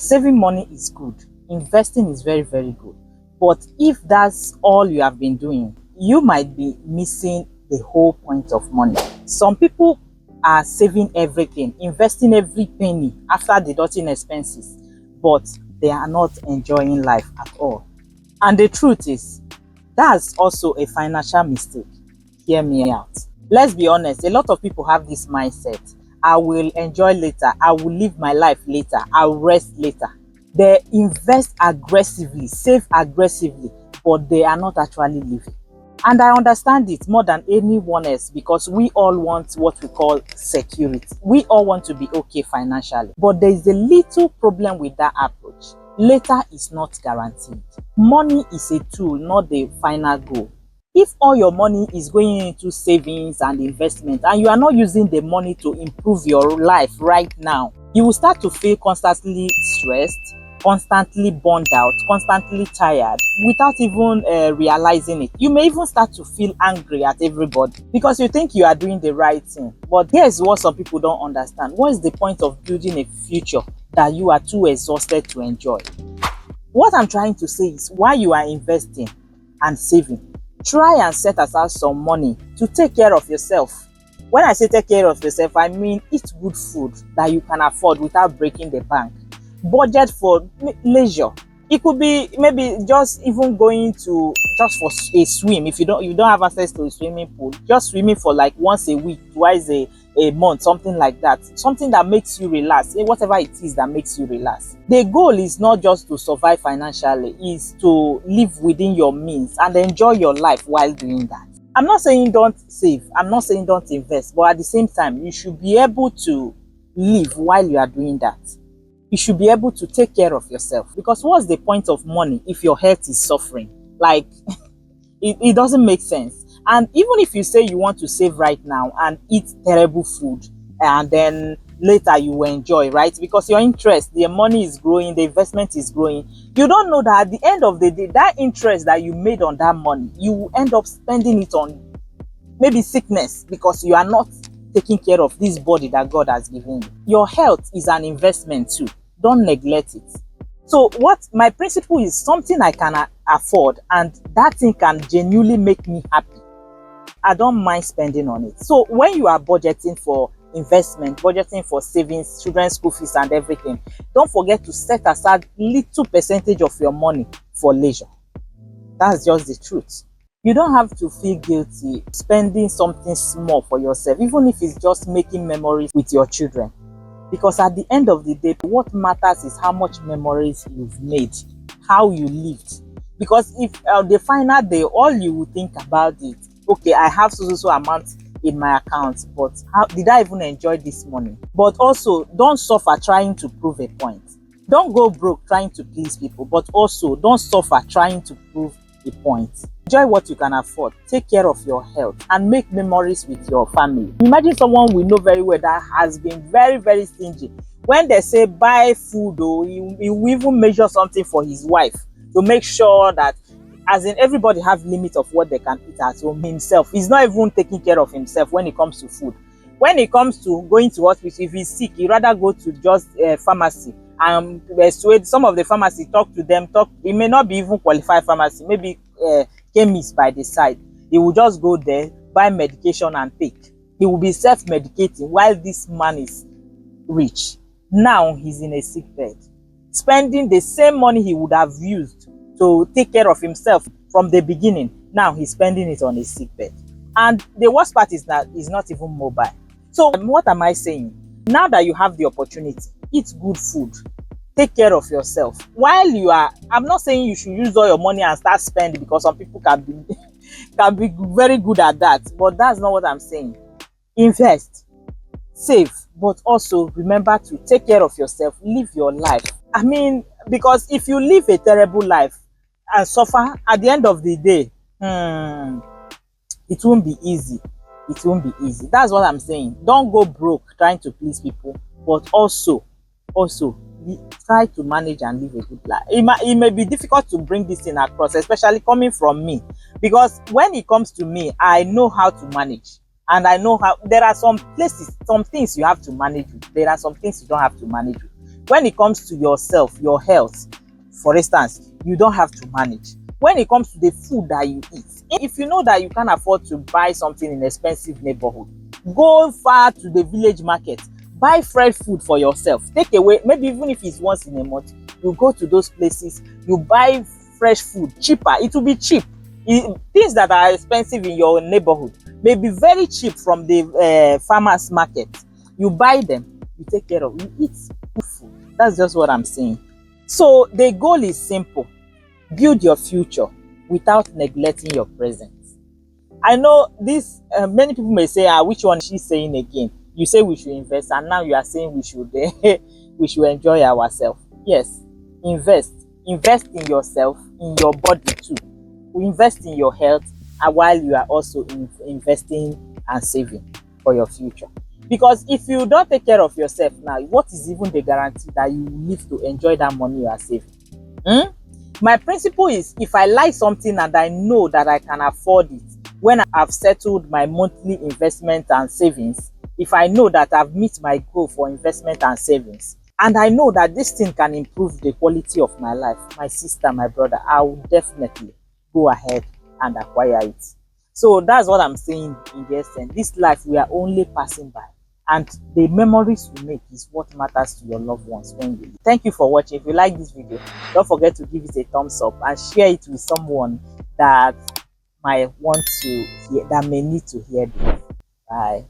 Saving money is good. Investing is very, very good. But if that's all you have been doing, you might be missing the whole point of money. Some people are saving everything, investing every penny after deducting expenses, but they are not enjoying life at all. And the truth is, that's also a financial mistake. Hear me out. Let's be honest, a lot of people have this mindset. I will enjoy later. I will live my life later. I'll rest later. They invest aggressively, save aggressively, but they are not actually living. And I understand it more than anyone else, because we all want what we call security. We all want to be okay financially. But there is a little problem with that approach. Later is not guaranteed. Money is a tool, not the final goal. If all your money is going into savings and investment, and you are not using the money to improve your life right now, you will start to feel constantly stressed, constantly burned out, constantly tired, without even realizing it. You may even start to feel angry at everybody because you think you are doing the right thing. But here's what some people don't understand. What is the point of building a future that you are too exhausted to enjoy? What I'm trying to say is, while you are investing and saving, try and set aside some money to take care of yourself. When I say take care of yourself, I mean eat good food that you can afford without breaking the bank. Budget for leisure. It could be maybe just even going to just for a swim. If you don't have access to a swimming pool, just swimming for like once a week, twice a month, something like that. Something that makes you relax, whatever it is that makes you relax. The goal is not just to survive financially, is to live within your means and enjoy your life while doing that. I'm not saying don't save, I'm not saying don't invest, but at the same time, you should be able to live while you are doing that. You should be able to take care of yourself, because what's the point of money if your health is suffering? Like it doesn't make sense. And even if you say you want to save right now and eat terrible food, and then later you will enjoy, right? Because your interest, the money is growing, the investment is growing. You don't know that at the end of the day, that interest that you made on that money, you will end up spending it on maybe sickness, because you are not taking care of this body that God has given you. Your health is an investment too. Don't neglect it. So what my principle is, something I can afford and that thing can genuinely make me happy, I don't mind spending on it. So when you are budgeting for investment, budgeting for savings, children's school fees and everything, don't forget to set aside little percentage of your money for leisure. That's just the truth. You don't have to feel guilty spending something small for yourself, even if it's just making memories with your children. Because at the end of the day, what matters is how much memories you've made, how you lived. Because if the final day, all you will think about it, okay, I have so amount in my account, but how did I even enjoy this money? But also, don't suffer trying to prove a point. Don't go broke trying to please people, but also don't suffer trying to prove a point. Enjoy what you can afford, take care of your health, and make memories with your family. Imagine someone we know very well that has been very, very stingy. When they say buy food, he will even measure something for his wife to make sure that, as in, everybody have limit of what they can eat at home. Himself, he's not even taking care of himself when it comes to food. When it comes to going to hospital, if he's sick, he rather go to just pharmacy and persuade some of the pharmacy, talk to them. It may not be even qualified pharmacy, maybe chemist by the side. He will just go there, buy medication and take. He will be self-medicating while this man is rich. Now he's in a sick bed, spending the same money he would have used to take care of himself from the beginning. Now he's spending it on a sick bed. And the worst part is that he's not even mobile. So what am I saying? Now that you have the opportunity, eat good food, take care of yourself. While you are, I'm not saying you should use all your money and start spending, because some people can be very good at that, but that's not what I'm saying. Invest, save, but also remember to take care of yourself, live your life. I mean, because if you live a terrible life and suffer at the end of the day, it won't be easy. It won't be easy. That's what I'm saying. Don't go broke trying to please people, but also try to manage and live a good life. It may be difficult to bring this thing across, especially coming from me, because when it comes to me, I know how to manage, and I know how there are some places, some things you have to manage with. There are some things you don't have to manage with. When it comes to yourself, your health, for instance, you don't have to manage. When it comes to the food that you eat, if you know that you can't afford to buy something in expensive neighborhood, go far to the village market, buy fresh food for yourself. Take away, maybe even if it's once in a month, you go to those places, you buy fresh food cheaper. It will be cheap. Things that are expensive in your neighborhood may be very cheap from the farmers market. You buy them, you take care of, you eat good food. That's just what I'm saying. So the goal is simple: build your future without neglecting your present. I know this, many people may say, which one is she saying again? You say we should invest, and now you are saying we should we should enjoy ourselves. Yes, invest. Invest in yourself, in your body too. Invest in your health, and while you are also investing and saving for your future. Because if you don't take care of yourself now, what is even the guarantee that you will live to enjoy that money you are saving? My principle is, if I like something and I know that I can afford it, when I've settled my monthly investment and savings, if I know that I've met my goal for investment and savings, and I know that this thing can improve the quality of my life, my sister, my brother, I will definitely go ahead and acquire it. So that's what I'm saying in the essence. This life, we are only passing by, and the memories we make is what matters to your loved ones when you leave. Thank you for watching. If you like this video, don't forget to give it a thumbs up and share it with someone that might want to hear, that may need to hear this. Bye.